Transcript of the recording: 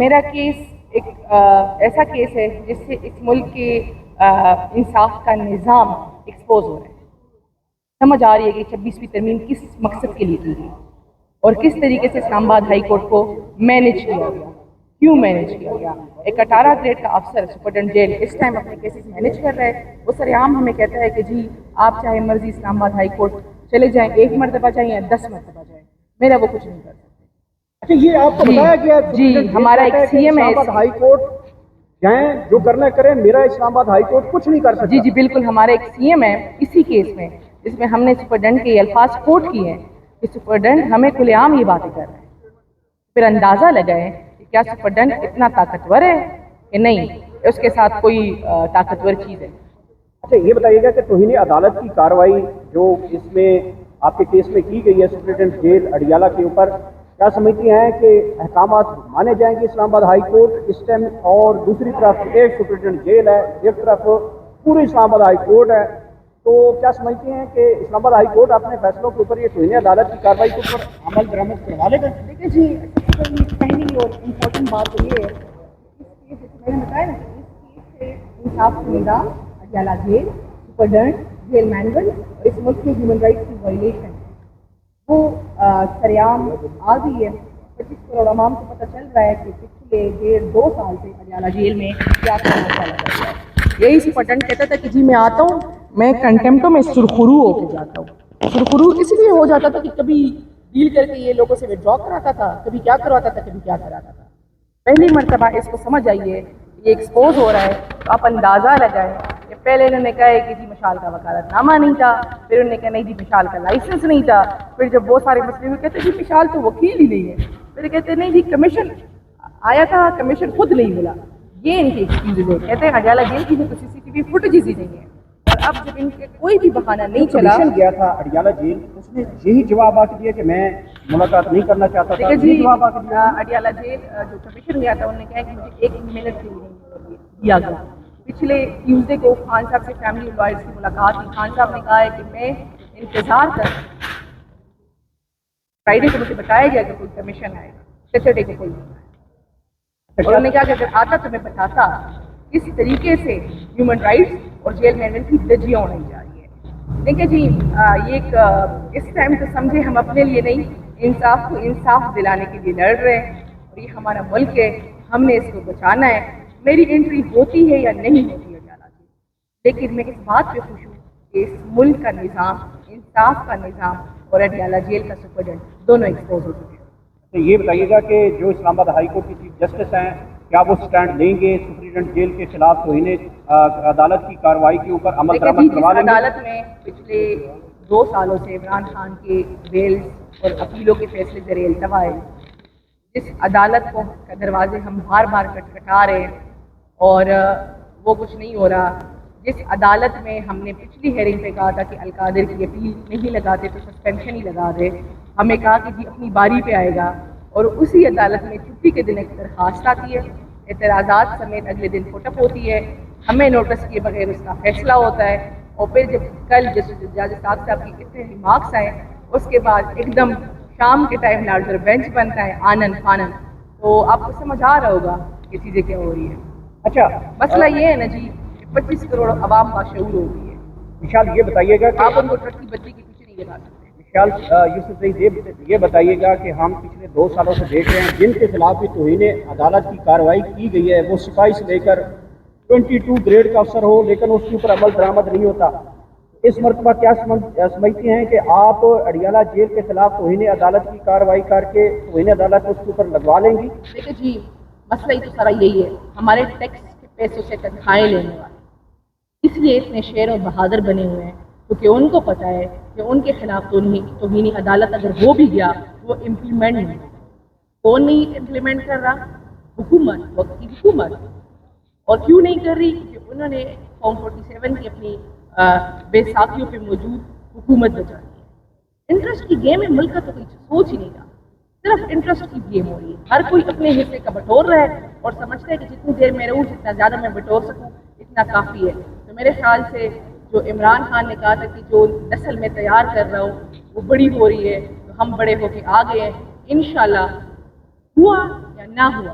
میرا کیس ایک ایسا کیس ہے جس سے اس ملک کے انصاف کا نظام ایکسپوز ہو رہا ہے. سمجھ آ رہی ہے کہ 26ویں ترمیم کس مقصد کے لیے کی گئی اور کس طریقے سے اسلام آباد ہائی کورٹ کو مینیج کیا گیا. کیوں مینیج کیا گیا؟ ایک 18 گریڈ کا افسر سپرڈنٹ جیل اس ٹائم اپنے کیسز مینیج کر رہا ہے. وہ سرعام ہمیں کہتا ہے کہ جی آپ چاہے مرضی اسلام آباد ہائی کورٹ چلے جائیں، 1 مرتبہ جائیں یا 10 مرتبہ جائیں، میرا وہ کچھ نہیں کر سکتے. اچھا، یہ آپ کو بتایا گیا جی ہمارا ایک سی ایم ہے اسلام آباد ہائی کورٹ جائیں، جو کرنا کریں، میرا اسلام آباد ہائی کورٹ کچھ نہیں کر سکتا. جی بالکل، ہمارا ایک سی ایم ہے اسی کیس میں، جس میں ہم نے سپرڈنٹ کے الفاظ کوٹ کیے ہیں کہ سپرڈنٹ ہمیں کھلے عام یہ باتیں کر رہے ہیں. پھر اندازہ لگائیں کہ کیا سپرڈنٹ اتنا طاقتور ہے کہ نہیں اس کے ساتھ کوئی طاقتور چیز ہے. اچھا، یہ بتائیے گا کہ توہین عدالت کی کارروائی جو اس میں آپ کے کیس میں کی گئی ہے سپرنٹنڈنٹ جیل اڈیالہ کے اوپر، کیا سمجھتی ہیں کہ احکامات مانے جائیں گے اسلام آباد ہائی کورٹ اس ٹائم؟ اور دوسری طرف ایک سپرنٹنڈنٹ جیل ہے، ایک طرف پوری اسلام آباد ہائی کورٹ ہے، تو کیا سمجھتی ہیں کہ اسلام آباد ہائی کورٹ اپنے فیصلوں کے اوپر یہ توہین عدالت کی کارروائی کے اوپر عمل درآمد کروا لے گا؟ دیکھیے جی، پہلی اور امپورٹنٹ بات تو یہ ہے اس کیس میں نے بتایا نا کہ اس کیس سے انصاف کا نظام، Adiala jail, superintendent jail manual اور اس ملک میں ہیومن رائٹس کی وائلیشن وہ سریعام آ گئی ہے. 25 کروڑ عوام کو پتہ چل رہا ہے کہ پچھلے 1.5-2 سال سے اڈیالہ جیل میں کیا سماچا لگا ہوا ہے. یہی سپرڈنٹ کہتا تھا کہ جی میں آتا ہوں، میں کنٹمپٹوں میں سرخرو ہو کے جاتا ہوں. سرخرو اس لیے ہو جاتا تھا کہ کبھی ڈیل کر کے یہ لوگوں سے وڈرا کراتا تھا، کبھی کیا کرواتا تھا، کبھی کیا کراتا تھا. پہلی مرتبہ اس کو سمجھ آئیے یہ ایکسپوز ہو رہا ہے تو آپ اندازہ لگائیں کہ پہلے انہوں نے کہا ہے کہ جی مشال کا وکالت نامہ نہیں تھا، پھر انہوں نے کہا نہیں جی مشال کا لائسنس نہیں تھا، پھر جب بہت سارے مسئلے ہوئے کہتے جی مشال تو وکیل ہی نہیں ہے، پھر کہتے نہیں جی کمیشن آیا تھا، کمیشن خود نہیں ملا. یہ ان کی ایکسکیوزز ہے. کہتے ہیں اڈیالہ جیل کی جو CCTV فوٹیجز ہی نہیں ہے. اور اب جب ان کے کوئی بھی بہانہ نہیں چلا، کمیشن گیا تھا اڈیالہ جیل، اس نے یہی جواب آ کے دیا کہ میں ملاقات نہیں کرنا چاہتا تھا. جی اڈیالہ جیل جو کمیشن گیا تھا انہوں نے کہا کہ مجھے 1 منٹ کے لیے نہیں دیا گیا. پچھلے ٹیوزڈے کو خان صاحب سے فیملی لائرز کی ملاقات ہوئی. خان صاحب نے کہا ہے کہ میں انتظار کر، فرائیڈے کو مجھے بتایا گیا کہ کوئی کمیشن آئے گا، سیٹرڈے کو کوئی نہیں آیا. اور انہوں نے کہا کہ اگر آتا تو میں بتاتا کس طریقے سے ہیومن رائٹس اور جیل مینول کی دجیاں ہونے جا رہی ہے. دیکھیں جی یہ ایک اس ٹائم تو سمجھے ہم اپنے لیے نہیں، انصاف کو انصاف دلانے کے لیے لڑ رہے ہیں اور یہ ہمارا ملک ہے، ہم نے اس کو بچانا ہے. میری انٹری ہوتی ہے یا نہیں ہوتی ہے اڈیالہ جیل، لیکن میں اس بات پہ خوش ہوں کہ اس ملک کا نظام، انصاف کا نظام اور اڈیالہ جیل کا سپرڈنٹ دونوں ایکسپوز ہو چکے ہیں. تو یہ بتائیے گا کہ جو اسلام آباد ہائی کورٹ کی چیف جسٹس ہیں، کیا وہ سٹینڈ لیں گے سپرنٹنڈنٹ جیل کے خلاف توہین عدالت کی کارروائی کے اوپر عمل درآمد کروا لیں گے؟ عدالت میں پچھلے 2 سالوں سے عمران خان کے بیل اور اپیلوں کے فیصلے زیر التوا ہے، جس عدالت کو دروازے ہم بار بار کھٹکھٹا رہے ہیں اور وہ کچھ نہیں ہو رہا، جس عدالت میں ہم نے پچھلی ہیئرنگ پہ کہا تھا کہ القادر کی اپیل نہیں لگاتے تو سسپینشن ہی لگا دے، ہمیں کہا کہ جی اپنی باری پہ آئے گا، اور اسی عدالت میں چھٹی کے دن ایک درخواست آتی ہے، اعتراضات سمیت اگلے دن فوٹ اپ ہوتی ہے، ہمیں نوٹس کیے بغیر اس کا فیصلہ ہوتا ہے. اور پھر جب کل جج صاحب کی اتنے ریمارکس آئے اس کے بعد ایک دم شام کے ٹائم لارجر بینچ بنتا ہے آنن فانن. تو آپ کو سمجھ آ رہا ہوگا یہ چیزیں کیا ہو رہی ہیں. اچھا، مسئلہ یہ ہے نا جی کہ 25 کروڑ عوام کا شعور ہو گئی ہے. وشال یہ بتائیے گا کہ آپ ان کو ٹرکی بچی کے پیچھے نہیں لگا سکتے. وشال یوسف سعید یہ بتائیے گا کہ ہم پچھلے 2 سالوں سے دیکھ رہے ہیں جن کے خلاف بھی توہین عدالت کی کارروائی کی گئی ہے وہ سپاہی سے لے کر 22 گریڈ کا افسر ہو، لیکن اس کے اوپر عمل درآمد نہیں ہوتا. اس مرتبہ کیا سمجھتی ہیں کہ آپ اڈیالہ جیل کے خلاف توہین عدالت کی کارروائی کر کے توہین عدالت اس کے اوپر لگوا لیں گی؟ دیکھیں جی مسئلہ ہی تو سارا یہی ہے، ہمارے ٹیکس کے پیسوں سے تنخواہیں لینے والے اس لیے اتنے شیر اور بہادر بنے ہوئے ہیں کیونکہ ان کو پتہ ہے کہ ان کے خلاف توہین عدالت اگر ہو بھی گیا وہ امپلیمنٹ نہیں ہوگا. کون نہیں امپلیمنٹ کر رہا؟ حکومت، وقت کی حکومت. اور کیوں نہیں کر رہی؟ کیونکہ انہوں نے فارم 47 کی اپنی بے ساکھیوں پہ موجود حکومت بچا دی ہے. انٹرسٹ کی گیم ہے، ملک کا تو کوئی سوچ ہی نہیں رہا، صرف انٹرسٹ کی گیم ہو رہی ہے. ہر کوئی اپنے حصے کا بٹور رہا ہے اور سمجھتا ہے کہ جتنی دیر میں رہوں جتنا زیادہ میں بٹور سکوں اتنا کافی ہے. تو میرے خیال سے جو عمران خان نے کہا تھا کہ جو نسل میں تیار کر رہا ہوں وہ بڑی ہو رہی ہے، تو ہم بڑے ہو کے آ گئے ہیں. انشاءاللہ ہوا یا نہ ہوا